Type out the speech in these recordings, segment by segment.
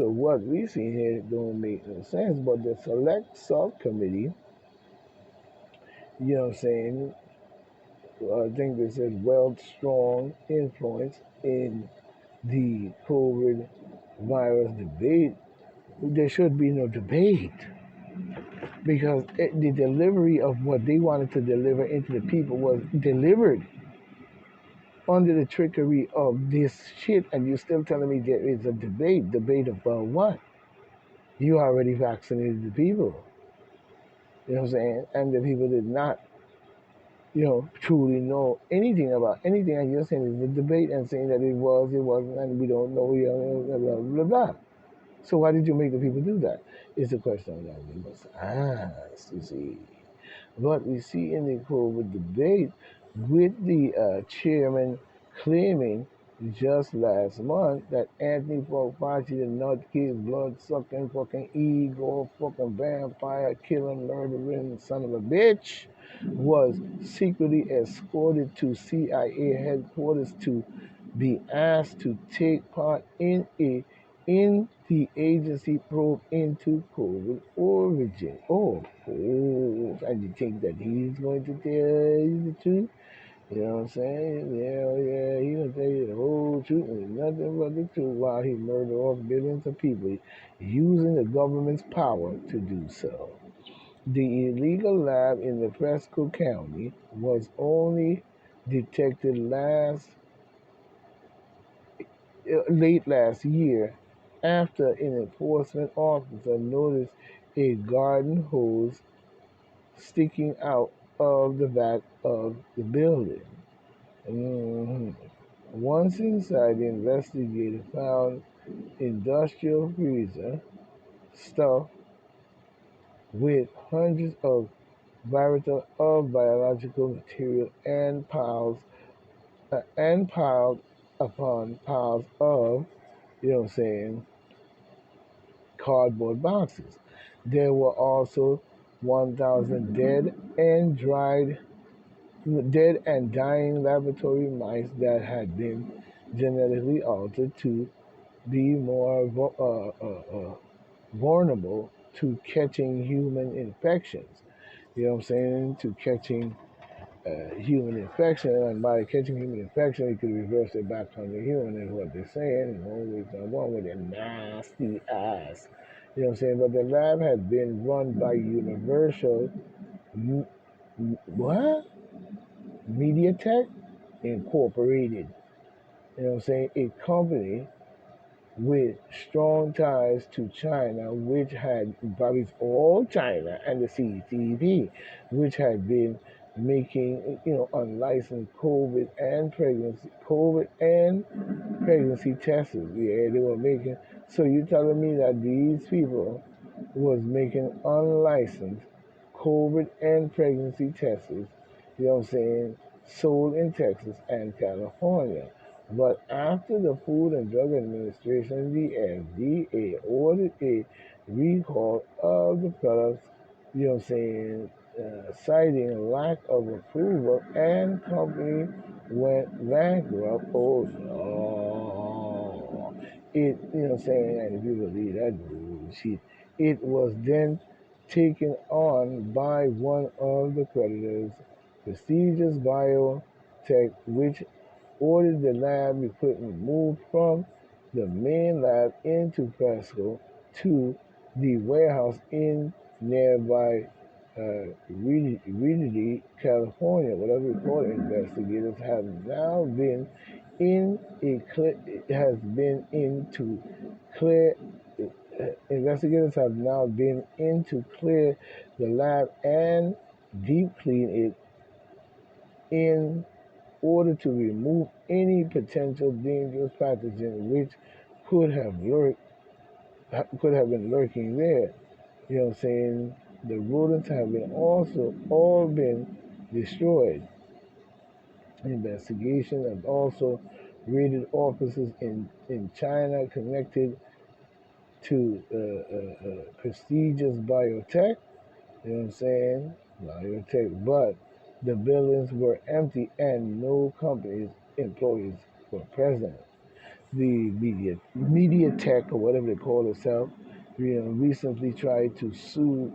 So what we see here don't make no sense. But the select subcommittee, saying, I think they said well strong influence in the COVID virus debate. There should be no debate because the delivery of what they wanted to deliver into the people was delivered under the trickery of this shit, and you're still telling me there is a debate. Debate about what? You already vaccinated the people. You know what I'm saying? And the people did not, truly know anything about anything. And you're saying it's a debate and saying that it wasn't, and we don't know, blah, blah, blah, blah. So why did you make the people do that? It's a question that we must ask, you see. But we see in the COVID debate with the chairman claiming just last month that Anthony Fauci, the nutcase, blood-sucking, fucking ego, fucking vampire, killing, murdering son of a bitch, was secretly escorted to CIA headquarters to be asked to take part in the agency probe into COVID origin. And you think that he's going to tell you the truth? You know what I'm saying? Yeah, he's going to tell you the whole truth and nothing but the truth while he murdered off billions of people using the government's power to do so. The illegal lab in the Fresco County was only detected late last year after an enforcement officer noticed a garden hose sticking out of the back of the building. Once inside, the investigator found industrial freezer stuffed with hundreds of varieties of biological material and piled upon piles of, cardboard boxes. There were also 1,000 dead and dying laboratory mice that had been genetically altered to be more vulnerable to catching human infections. You know what I'm saying? To catching human infection, and by catching human infection, you could reverse it back on the human, is what they're saying. Always going with their nasty ass. You know what I'm saying? But the lab had been run by Universal, what? MediaTek Incorporated. You know what I'm saying? A company with strong ties to China, which had probably all China and the CCP, which had been making unlicensed COVID and pregnancy tests. Yeah, they were making. So you telling me that these people was making unlicensed COVID and pregnancy tests? You know what I'm saying? Sold in Texas and California. But after the Food and Drug Administration, the FDA, ordered a recall of the products, citing lack of approval, and company went bankrupt. Oh no. And if you believe that bullshit, it was then taken on by one of the creditors, prestigious biotech, which ordered the lab equipment moved from the main lab into Fresco to the warehouse in nearby Reedy, California. Whatever you call it, investigators have now been investigators have now been in to clear the lab and deep clean it in order to remove any potential dangerous pathogen which could have been lurking there. You know what I'm saying? The rodents have been also all been destroyed. Investigation have also raided offices in China connected to prestigious biotech. You know what I'm saying? Biotech, but the buildings were empty and no company's employees were present. the media tech or whatever they call itself, recently tried to sue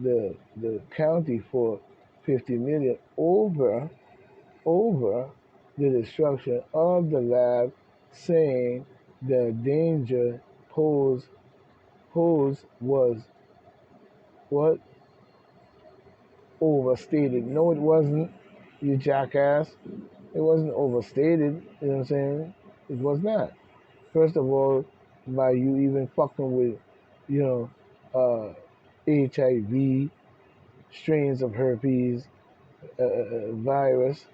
the county for 50 million over the destruction of the lab, saying the danger posed was what overstated. No, it wasn't. You jackass. It wasn't overstated. You know what I'm saying? It was not. First of all, by you even fucking with, you know, HIV, strains of herpes, virus,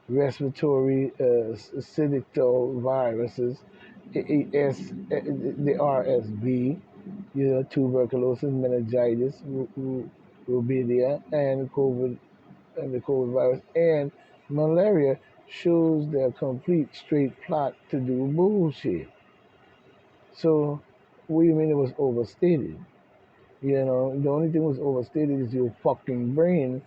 respiratory syncytial viruses, the RSV, tuberculosis, meningitis, rubella, and COVID, and the COVID virus, and malaria shows their complete straight plot to do bullshit. So, what do you mean it was overstated? The only thing was overstated is your fucking brain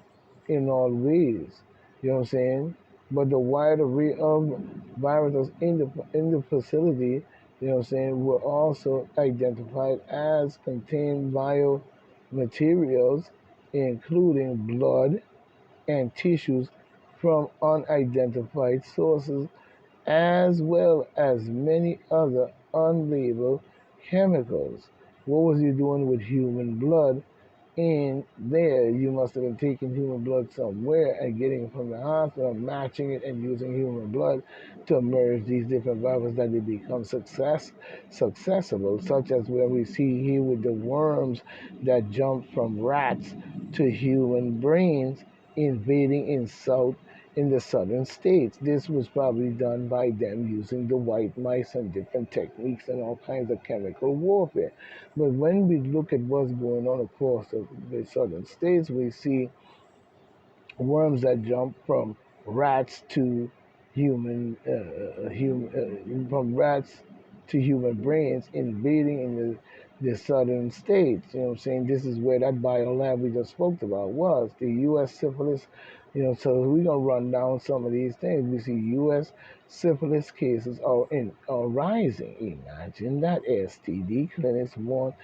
in all ways. You know what I'm saying? But the wide array of viruses in the facility, you know what I'm saying, were also identified as contain biomaterials, including blood and tissues from unidentified sources, as well as many other unlabeled chemicals. What was he doing with human blood? In there, you must have been taking human blood somewhere and getting it from the hospital, matching it and using human blood to merge these different viruses that they become successible, such as what we see here with the worms that jump from rats to human brains invading in the southern states. This was probably done by them using the white mice and different techniques and all kinds of chemical warfare. But when we look at what's going on across the southern states, we see worms that jump from rats to from rats to human brains invading in the southern states. You know what I'm saying? This is where that biolab we just spoke about was. The U.S. syphilis, so we're going to run down some of these things. We see U.S. syphilis cases are rising. Imagine that. STD clinics want,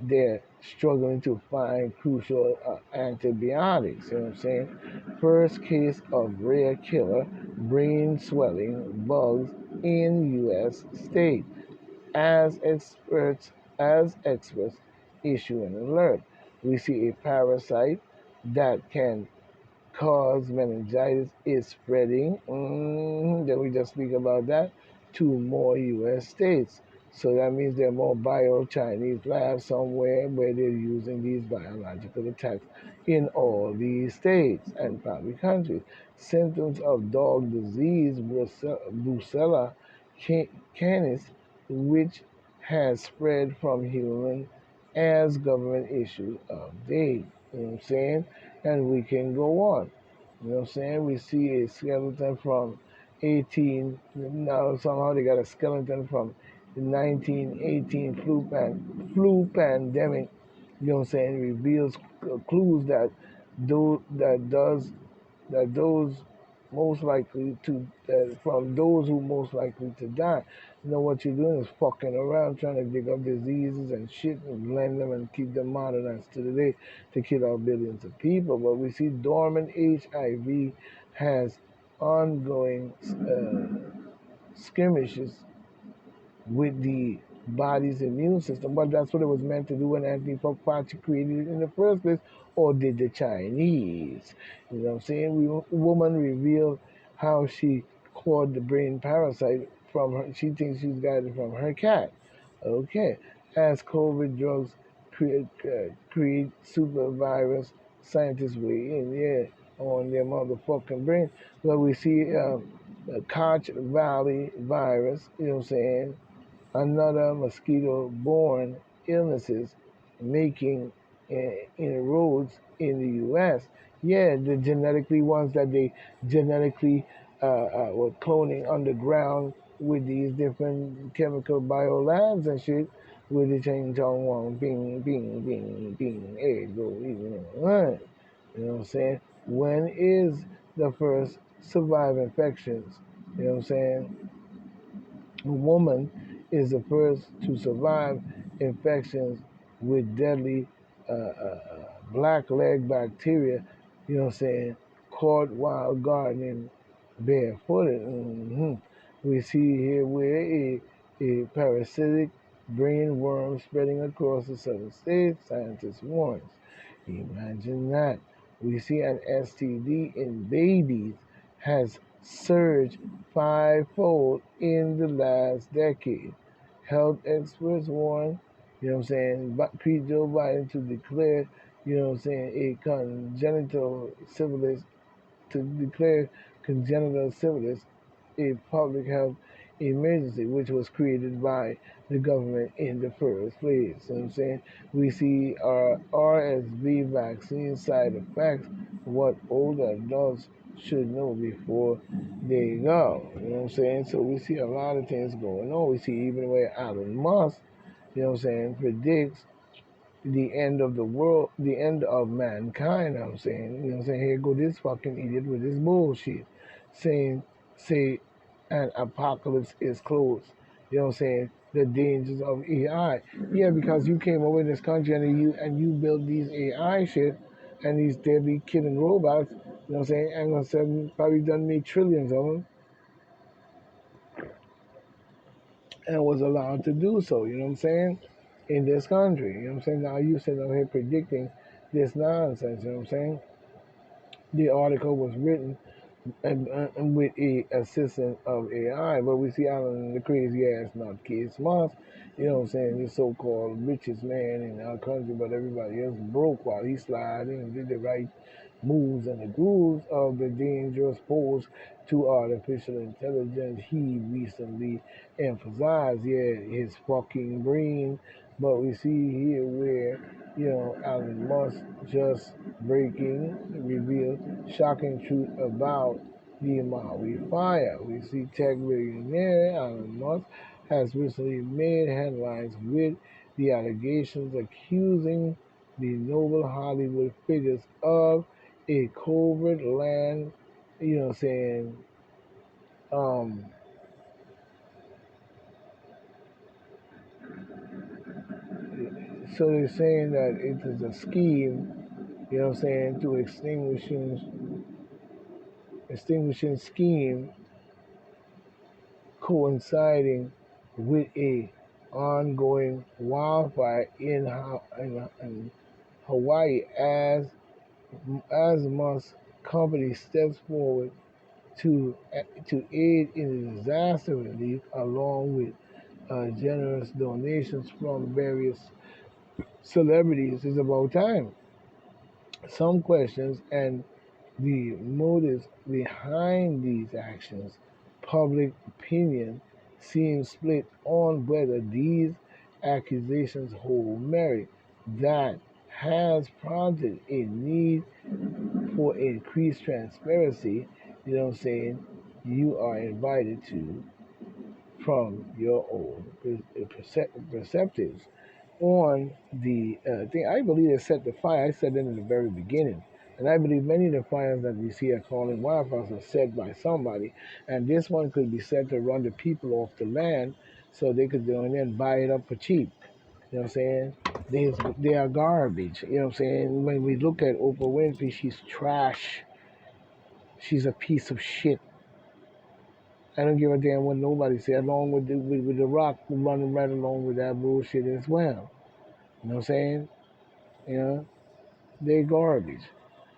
they're struggling to find crucial antibiotics. You know what I'm saying? First case of rare killer brain swelling bugs in U.S. state as experts issue an alert. We see a parasite that can cause meningitis is spreading. Then we just speak about that to more U.S. states. So that means there are more bio-Chinese labs somewhere where they're using these biological attacks in all these states and probably countries. Symptoms of dog disease, Brucella canis, which has spread from human as government issue update. You know what I'm saying? And we can go on. You know what I'm saying? We see a skeleton from 18. Now somehow they got a skeleton from the 1918 flu pandemic. You know what I'm saying? Reveals clues that do that does that those most likely to from those who most likely to die. What you're doing is fucking around trying to dig up diseases and shit and blend them and keep them modernized to the day to kill our billions of people. But we see dormant HIV has ongoing skirmishes with the body's immune system. But that's what it was meant to do when Anthony Fauci created it in the first place, or did the Chinese? You know what I'm saying? Woman revealed how she caught the brain parasite from her. She thinks she's got it from her cat. Okay. As COVID drugs create super virus, scientists weigh in, on their motherfucking brain. But we see the Koch Valley virus, you know what I'm saying? Another mosquito-borne illnesses making inroads in the U.S. Yeah, the genetically ones that they genetically were cloning underground with these different chemical biolabs and shit, with the Ching Chong Wong, bing, bing, bing, bing, there go, right. You know what I'm saying? When is the first survivor infections You know what I'm saying? A woman is the first to survive infections with deadly black leg bacteria, you know what I'm saying, caught while gardening barefooted. We see here where a parasitic brain worm spreading across the southern states, scientists warns. Imagine that. We see an STD in babies has surged fivefold in the last decade. Health experts warn, you know what I'm saying, Joe Biden to declare, you know what I'm saying, to declare congenital syphilis a public health emergency, which was created by the government in the first place. You know what I'm saying? We see our RSV vaccine side effects, what older adults should know before they go. You know what I'm saying? So we see a lot of things going on. We see even where Elon Musk, you know what I'm saying, predicts the end of the world, the end of mankind. I'm saying, you know what I'm saying? Here go this fucking idiot with this bullshit, saying, say, an apocalypse is close. You know what I'm saying? The dangers of AI. Yeah, because you came over in this country and you built these AI shit and these deadly killing robots. You know what I'm saying? And gonna say probably done made trillions of them and was allowed to do so. You know what I'm saying? In this country. You know what I'm saying? Now you sitting over here predicting this nonsense. You know what I'm saying? The article was written and with a assistant of AI, but we see Alan the crazy ass nutcase Moss, you know what I'm saying, this so-called richest man in our country, but everybody else broke while he sliding and did the right moves and the grooves of the dangerous pose to artificial intelligence. He recently emphasized, yeah, his fucking brain. But we see here where, you know, Elon Musk just breaking, revealed shocking truth about the Maui fire. We see tech billionaire Elon Musk has recently made headlines with the allegations accusing the noble Hollywood figures of a covert land, you know, saying, um, so they're saying that it is a scheme, you know, what I'm saying, to extinguishing scheme coinciding with a ongoing wildfire in Hawaii as Musk company steps forward to to aid in disaster relief along with generous donations from various celebrities. It's about time. Some questions and the motives behind these actions. Public opinion seems split on whether these accusations hold merit. That has prompted a need for increased transparency. You know what I'm saying? You are invited to from your own perceptives on the thing. I believe they set the fire. I said that in the very beginning. And I believe many of the fires that we see are calling wildfires are set by somebody. And this one could be set to run the people off the land so they could go in there and buy it up for cheap. You know what I'm saying? They are garbage. You know what I'm saying? When we look at Oprah Winfrey, she's trash. She's a piece of shit. I don't give a damn what nobody says, along with with the rock running right along with that bullshit as well. You know what I'm saying? You know? They garbage.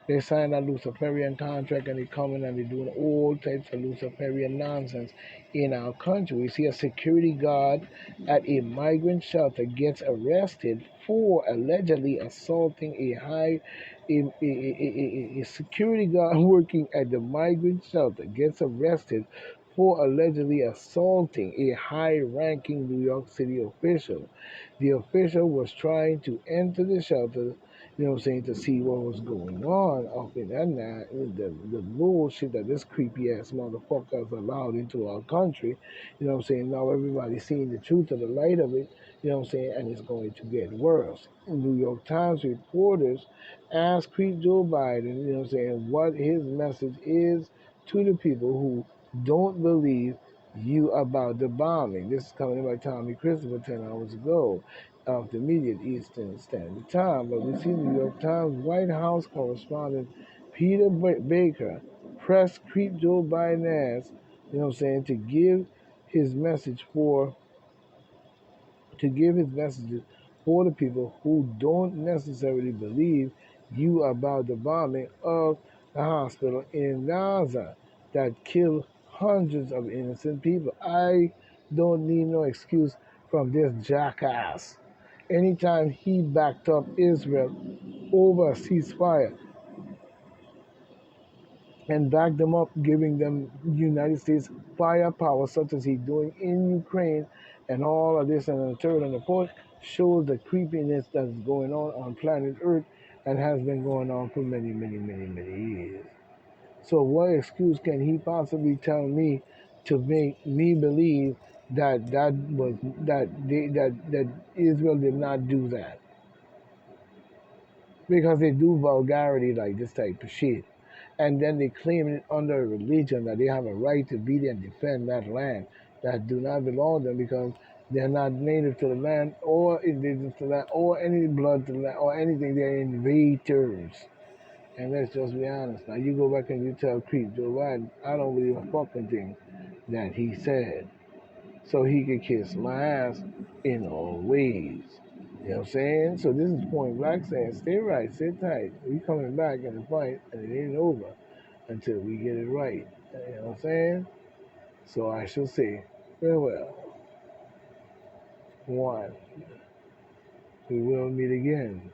They signed a Luciferian contract and they coming and they doing all types of Luciferian nonsense in our country. We see a security guard at a migrant shelter gets arrested for allegedly assaulting a security guard working at the migrant shelter gets arrested for allegedly assaulting a high-ranking New York City official. The official was trying to enter the shelter, you know what I'm saying, to see what was going on up in that night, the bullshit that this creepy ass motherfucker has allowed into our country, you know what I'm saying, now everybody's seeing the truth of the light of it, you know what I'm saying, and it's going to get worse. New York Times reporters asked Joe Biden, you know what I'm saying, what his message is to the people who don't believe you about the bombing. This is coming in by Tommy Christopher 10 hours ago of the immediate Eastern Standard Time. But we see New York Times White House correspondent Peter Baker pressed creep Joe Biden ass, to his message for give his messages for the people who don't necessarily believe you about the bombing of the hospital in Gaza that killed hundreds of innocent people. I don't need no excuse from this jackass. Anytime he backed up Israel over a ceasefire, and back them up, giving them United States firepower, such as he's doing in Ukraine, and all of this, and the third and the fourth shows the creepiness that's going on planet Earth, and has been going on for many, many, many, many years. So, what excuse can he possibly tell me to make me believe that Israel did not do that? Because they do vulgarity like this type of shit, and then they claim it under a religion that they have a right to be there and defend that land that do not belong to them because they're not native to the land or indigenous to the land or any blood to the land or anything. They're invaders. And let's just be honest. Now you go back and you tell Creep Joe Biden, I don't believe a fucking thing that he said. So he could kiss my ass in all ways. You know what I'm saying? So this is Point Black saying, stay right, sit tight. We coming back in the fight and it ain't over until we get it right. You know what I'm saying? So I shall say farewell. One, we will meet again.